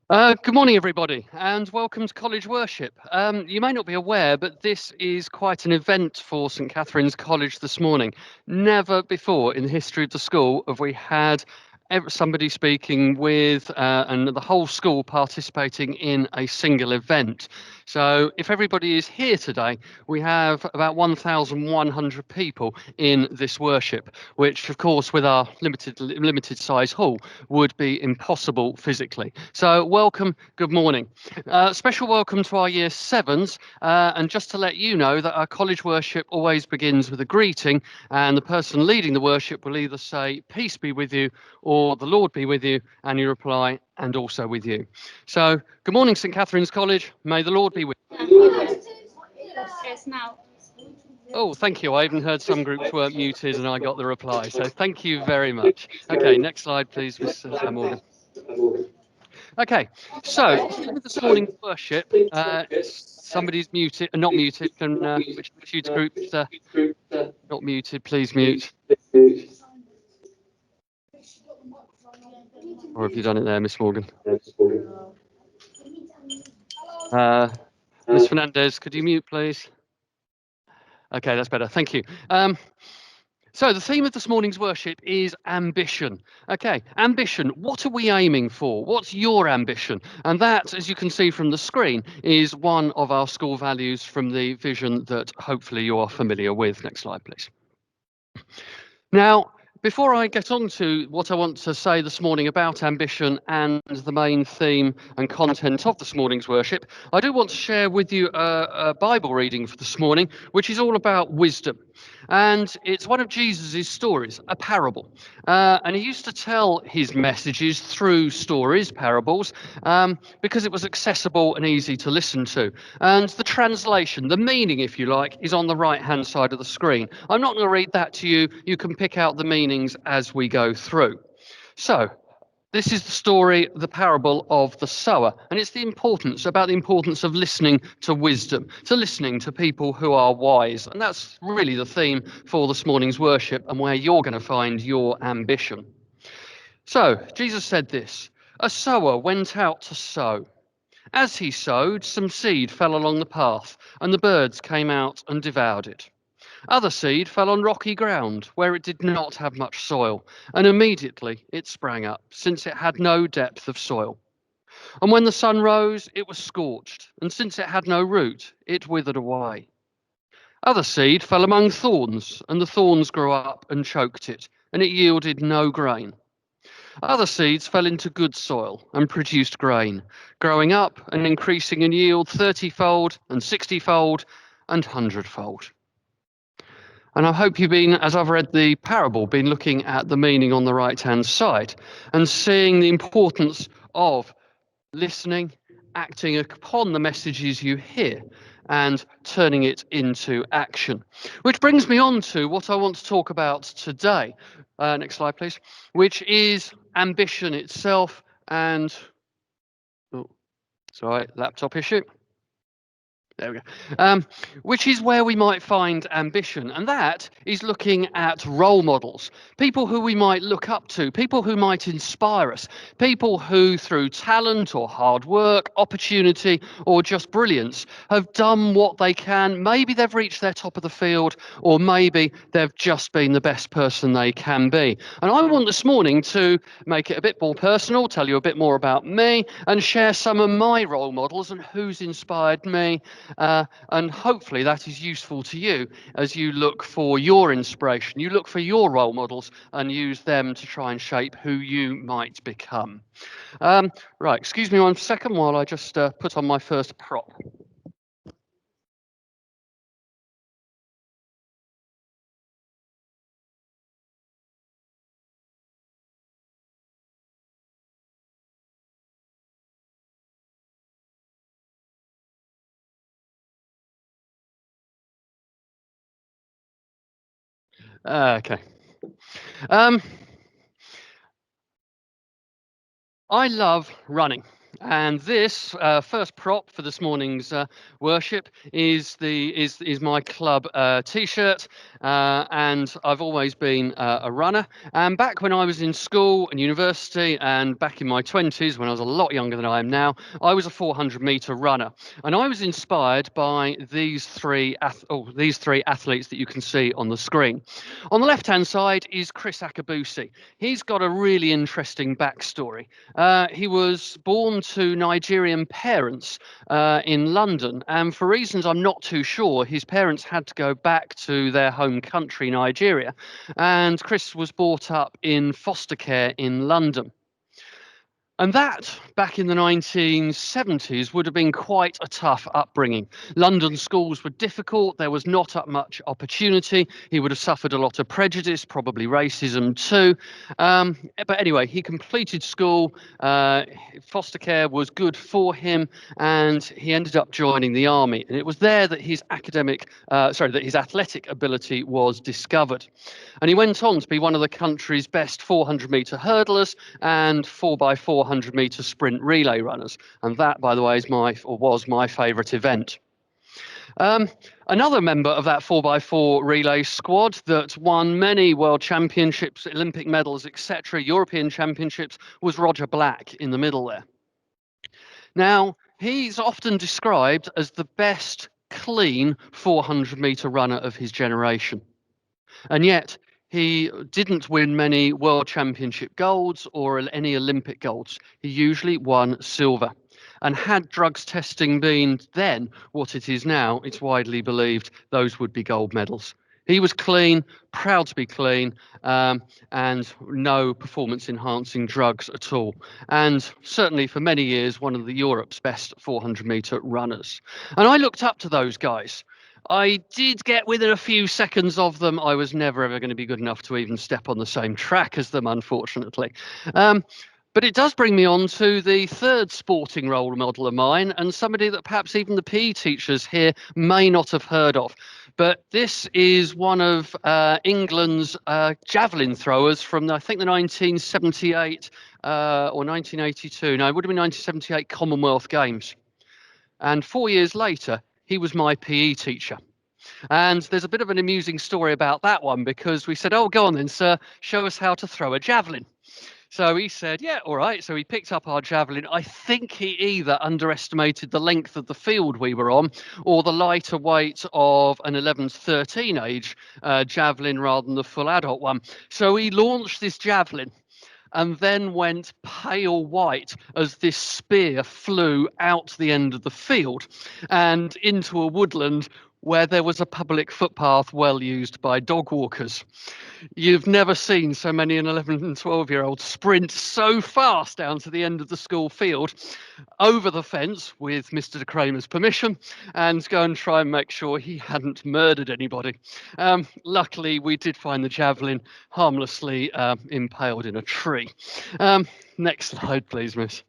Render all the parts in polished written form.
Good morning, everybody, and welcome to College Worship. You may not be aware, but this is quite an event for St Catherine's College this morning. Never before in the history of the school have we had somebody speaking with and the whole school participating in a single event. So if everybody is here today, we have about 1,100 people in this worship, which of course with our limited size hall would be impossible physically. So welcome, good morning. Special welcome to our year sevens, and just to let you know that our college worship always begins with a greeting, and the person leading the worship will either say peace be with you or the Lord be with you, and you reply and also with you. So good morning, St Catherine's College, may the Lord be with you. Yes, now. Oh, thank you. I even heard some groups weren't muted and I got the reply. So thank you very much. Okay, next slide, please, Ms. Morgan. Okay, so for this morning's worship, somebody's muted, not muted, can which youth groups not muted, please mute. Or have you done it there, Miss Morgan? Miss Fernandez, could you mute, please? Okay, that's better. Thank you. So the theme of this morning's worship is ambition. Okay, ambition. What are we aiming for? What's your ambition? And that, as you can see from the screen, is one of our school values from the vision that hopefully you are familiar with. Next slide, please. Now, before I get on to what I want to say this morning about ambition and the main theme and content of this morning's worship, I do want to share with you a Bible reading for this morning, which is all about wisdom. And it's one of Jesus's stories, a parable. And he used to tell his messages through stories, parables, because it was accessible and easy to listen to. And the translation, the meaning, if you like, is on the right-hand side of the screen. I'm not going to read that to you. You can pick out the meanings as we go through. So, this is the story, the parable of the sower, and it's about the importance of listening to wisdom, to listening to people who are wise. And that's really the theme for this morning's worship and where you're going to find your ambition. So, Jesus said this, a sower went out to sow. As he sowed, some seed fell along the path, and the birds came out and devoured it. Other seed fell on rocky ground, where it did not have much soil, and immediately it sprang up, since it had no depth of soil. And when the sun rose, it was scorched, and since it had no root, it withered away. Other seed fell among thorns, and the thorns grew up and choked it, and it yielded no grain. Other seeds fell into good soil and produced grain, growing up and increasing in yield 30-fold and 60-fold and 100-fold. And I hope you've been, as I've read the parable, been looking at the meaning on the right-hand side and seeing the importance of listening, acting upon the messages you hear, and turning it into action. Which brings me on to what I want to talk about today. Next slide, please. Which is ambition itself and... Oh, sorry, laptop issue. There we go. Which is where we might find ambition, and that is looking at role models, people who we might look up to, people who might inspire us, people who through talent or hard work, opportunity or just brilliance have done what they can. Maybe they've reached their top of the field, or maybe they've just been the best person they can be. And I want this morning to make it a bit more personal, tell you a bit more about me, and share some of my role models and who's inspired me. And hopefully that is useful to you as you look for your inspiration, you look for your role models and use them to try and shape who you might become. Right, excuse me 1 second while I just put on my first prop. Okay. I love running. And this first prop for this morning's worship is my club T-shirt, and I've always been a runner. And back when I was in school and university, and back in my 20s, when I was a lot younger than I am now, I was a 400-meter runner, and I was inspired by these three athletes that you can see on the screen. On the left-hand side is Chris Akabusi. He's got a really interesting backstory. He was born to Nigerian parents in London, and for reasons I'm not too sure, his parents had to go back to their home country, Nigeria, and Chris was brought up in foster care in London. And that, back in the 1970s, would have been quite a tough upbringing. London schools were difficult. There was not much opportunity. He would have suffered a lot of prejudice, probably racism too. But anyway, he completed school. Foster care was good for him, and he ended up joining the army. And it was there that his athletic ability was discovered. And he went on to be one of the country's best 400-meter hurdlers and 4x400-meter sprint relay runners. And that, by the way, was my favourite event. Another member of that 4x4 relay squad that won many world championships, Olympic medals, etc., European championships, was Roger Black in the middle there. Now, he's often described as the best clean 400-meter runner of his generation. And yet, he didn't win many world championship golds or any Olympic golds. He usually won silver. And had drugs testing been then what it is now, it's widely believed those would be gold medals. He was clean, proud to be clean, and no performance-enhancing drugs at all. And certainly for many years, one of Europe's best 400-meter runners. And I looked up to those guys. I did get within a few seconds of them. I was never ever going to be good enough to even step on the same track as them, unfortunately. But it does bring me on to the third sporting role model of mine, and somebody that perhaps even the PE teachers here may not have heard of. But this is one of England's javelin throwers from, I think, the 1978 or 1982. No, it would have been 1978 Commonwealth Games. And 4 years later, he was my PE teacher. And there's a bit of an amusing story about that one, because we said, "Oh, go on then, sir, show us how to throw a javelin." So he said, "Yeah, all right." So he picked up our javelin. I think he either underestimated the length of the field we were on, or the lighter weight of an 11 to 13 age javelin rather than the full adult one. So he launched this javelin and then went pale white as this spear flew out the end of the field and into a woodland where there was a public footpath well used by dog walkers. You've never seen so many an 11 and 12-year-olds sprint so fast down to the end of the school field, over the fence with Mr. de Kramer's permission, and go and try and make sure he hadn't murdered anybody. Luckily, we did find the javelin harmlessly impaled in a tree. Next slide, please, miss.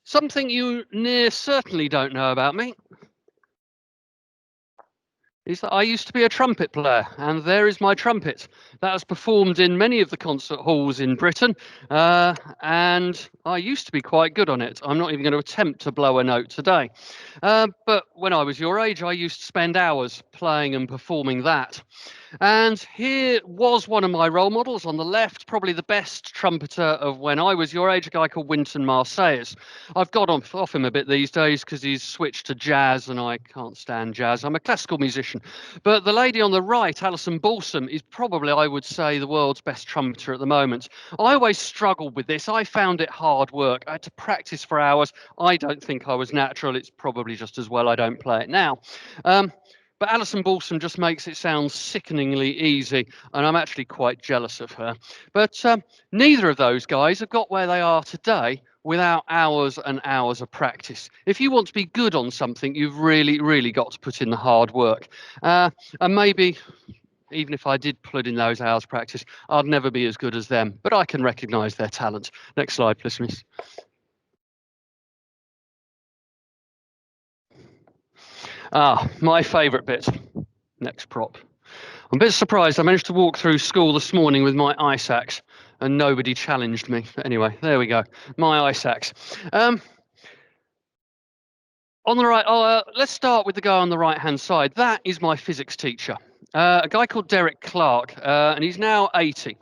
Something you near certainly don't know about me is that I used to be a trumpet player, and there is my trumpet. That has performed in many of the concert halls in Britain, and I used to be quite good on it. I'm not even going to attempt to blow a note today. But when I was your age, I used to spend hours playing and performing that. And here was one of my role models on the left, probably the best trumpeter of when I was your age, a guy called Wynton Marsalis. I've got off him a bit these days because he's switched to jazz, and I can't stand jazz. I'm a classical musician. But the lady on the right, Alison Balsam, is probably, I would say, the world's best trumpeter at the moment. I always struggled with this. I found it hard work. I had to practice for hours. I don't think I was natural. It's probably just as well I don't play it now. But Alison Balsam just makes it sound sickeningly easy, and I'm actually quite jealous of her. But neither of those guys have got where they are today without hours and hours of practice. If you want to be good on something, you've really, really got to put in the hard work. And maybe, even if I did put in those hours of practice, I'd never be as good as them. But I can recognise their talent. Next slide, please, miss. My favourite bit. Next prop. I'm a bit surprised. I managed to walk through school this morning with my ice axe. and nobody challenged me. But anyway, there we go. My Isaacs. On the right, let's start with the guy on the right-hand side. That is my physics teacher, a guy called Derek Clark, and he's now 80.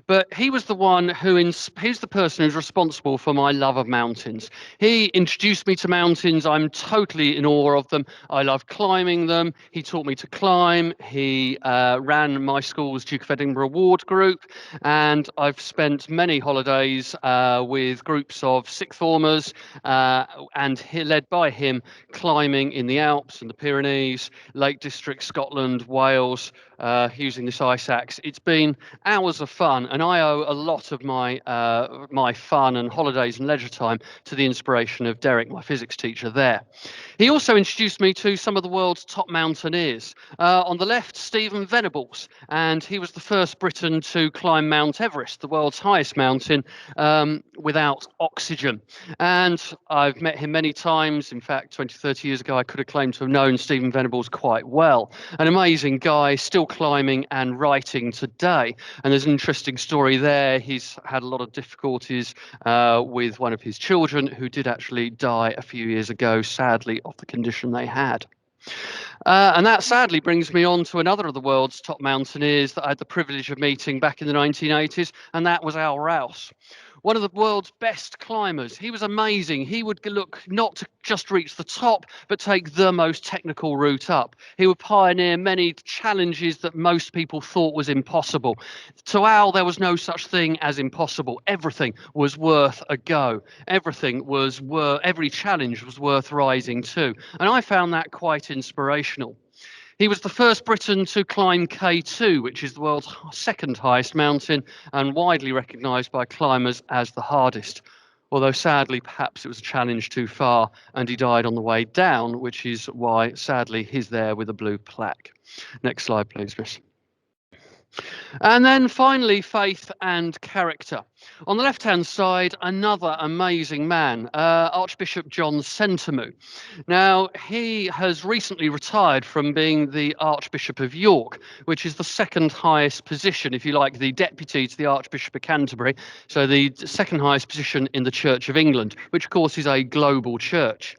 But he was the one he's the person who's responsible for my love of mountains. He introduced me to mountains. I'm totally in awe of them. I love climbing them. He taught me to climb. He ran my school's Duke of Edinburgh Award group, and I've spent many holidays with groups of sixth formers, and led by him, climbing in the Alps and the Pyrenees, Lake District, Scotland, Wales, using this ice axe. It's been hours of fun, and I owe a lot of my my fun and holidays and leisure time to the inspiration of Derek, my physics teacher there. He also introduced me to some of the world's top mountaineers. On the left, Stephen Venables, and he was the first Briton to climb Mount Everest, the world's highest mountain, without oxygen. And I've met him many times. In fact, 20, 30 years ago, I could have claimed to have known Stephen Venables quite well. An amazing guy, still climbing and writing today. And there's an interesting story there. He's had a lot of difficulties with one of his children who did actually die a few years ago, sadly, of the condition they had. And that sadly brings me on to another of the world's top mountaineers that I had the privilege of meeting back in the 1980s, and that was Al Rouse. One of the world's best climbers. He was amazing. He would look not to just reach the top, but take the most technical route up. He would pioneer many challenges that most people thought was impossible. To Al, there was no such thing as impossible. Everything was worth a go. Every challenge was worth rising to. And I found that quite inspirational. He was the first Briton to climb K2, which is the world's second highest mountain and widely recognised by climbers as the hardest. Although sadly, perhaps it was a challenge too far and he died on the way down, which is why sadly he's there with a blue plaque. Next slide, please, Chris. And then finally, faith and character. On the left-hand side, another amazing man, Archbishop John Sentamu. Now, he has recently retired from being the Archbishop of York, which is the second highest position, if you like, the deputy to the Archbishop of Canterbury, so the second highest position in the Church of England, which of course is a global church.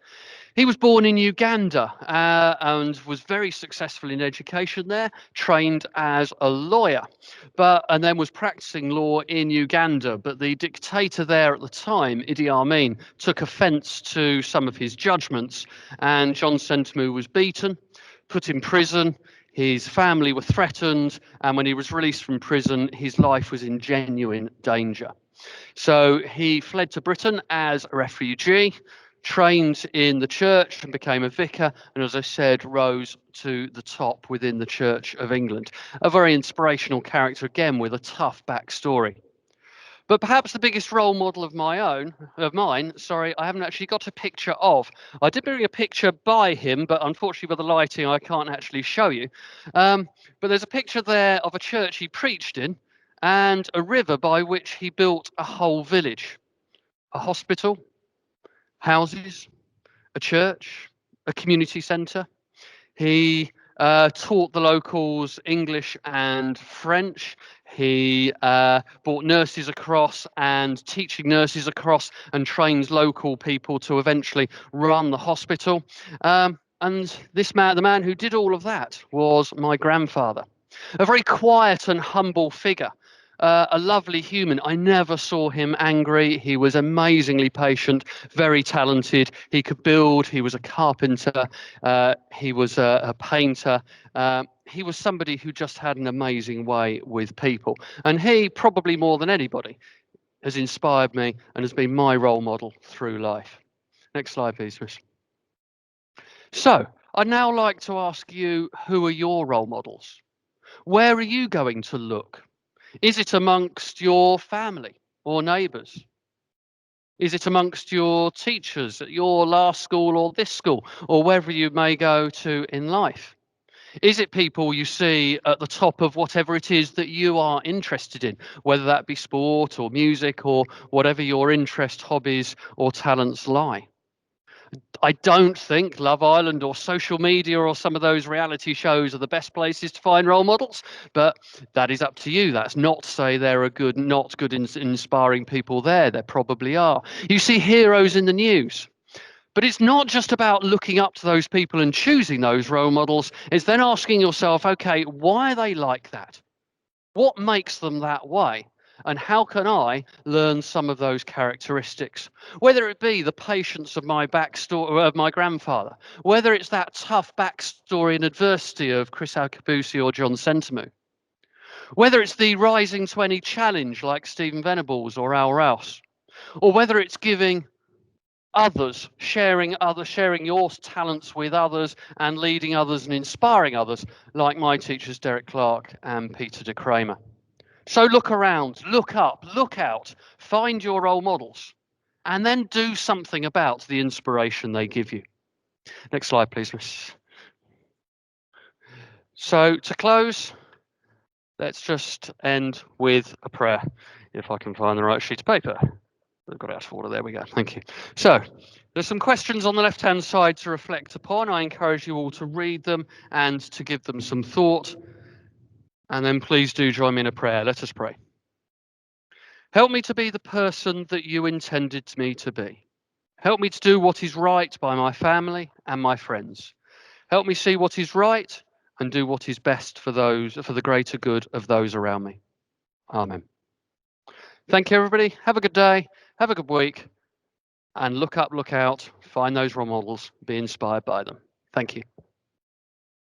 He was born in Uganda and was very successful in education there, trained as a lawyer, and then was practicing law in Uganda. But the dictator there at the time, Idi Amin, took offence to some of his judgments, and John Sentamu was beaten, put in prison. His family were threatened, and when he was released from prison, his life was in genuine danger. So he fled to Britain as a refugee, trained in the church and became a vicar, and as I said, rose to the top within the Church of England. A very inspirational character, again, with a tough backstory. But perhaps the biggest role model of mine, I haven't actually got a picture of. I did bring a picture by him, but unfortunately with the lighting, I can't actually show you. But there's a picture there of a church he preached in and a river by which he built a whole village, a hospital, houses, a church, a community centre. He taught the locals English and French. He brought nurses across and teaching nurses across and trained local people to eventually run the hospital. And this man, the man who did all of that, was my grandfather. A very quiet and humble figure. A lovely human. I never saw him angry. He was amazingly patient, very talented. He could build. He was a carpenter. He was a painter. He was somebody who just had an amazing way with people. And he, probably more than anybody, has inspired me and has been my role model through life. Next slide, please, Chris. So, I'd now like to ask you, who are your role models? Where are you going to look? Is it amongst your family or neighbours? Is it amongst your teachers at your last school or this school, or wherever you may go to in life? Is it people you see at the top of whatever it is that you are interested in, whether that be sport or music or whatever your interest, hobbies or talents lie? I don't think Love Island or social media or some of those reality shows are the best places to find role models, but that is up to you. That's not to say there are not good inspiring people there. There probably are. You see heroes in the news. But it's not just about looking up to those people and choosing those role models. It's then asking yourself, okay, why are they like that? What makes them that way? And how can I learn some of those characteristics? Whether it be the patience of my backstory of my grandfather, whether it's that tough backstory and adversity of Chris Akabusi or John Sentamu, whether it's the rising to any challenge like Stephen Venables or Al Rouse, or whether it's giving others, sharing your talents with others and leading others and inspiring others, like my teachers Derek Clark and Peter de Kramer. So look around, look up, look out, find your role models, and then do something about the inspiration they give you. Next slide, please, Miss. So to close, let's just end with a prayer, if I can find the right sheet of paper. I've got it out of order. There we go. Thank you. So there's some questions on the left-hand side to reflect upon. I encourage you all to read them and to give them some thought. And then please do join me in a prayer. Let us pray. Help me to be the person that you intended me to be. Help me to do what is right by my family and my friends. Help me see what is right and do what is best for the greater good of those around me. Amen. Thank you, everybody. Have a good day. Have a good week. And look up, look out, find those role models, be inspired by them. Thank you.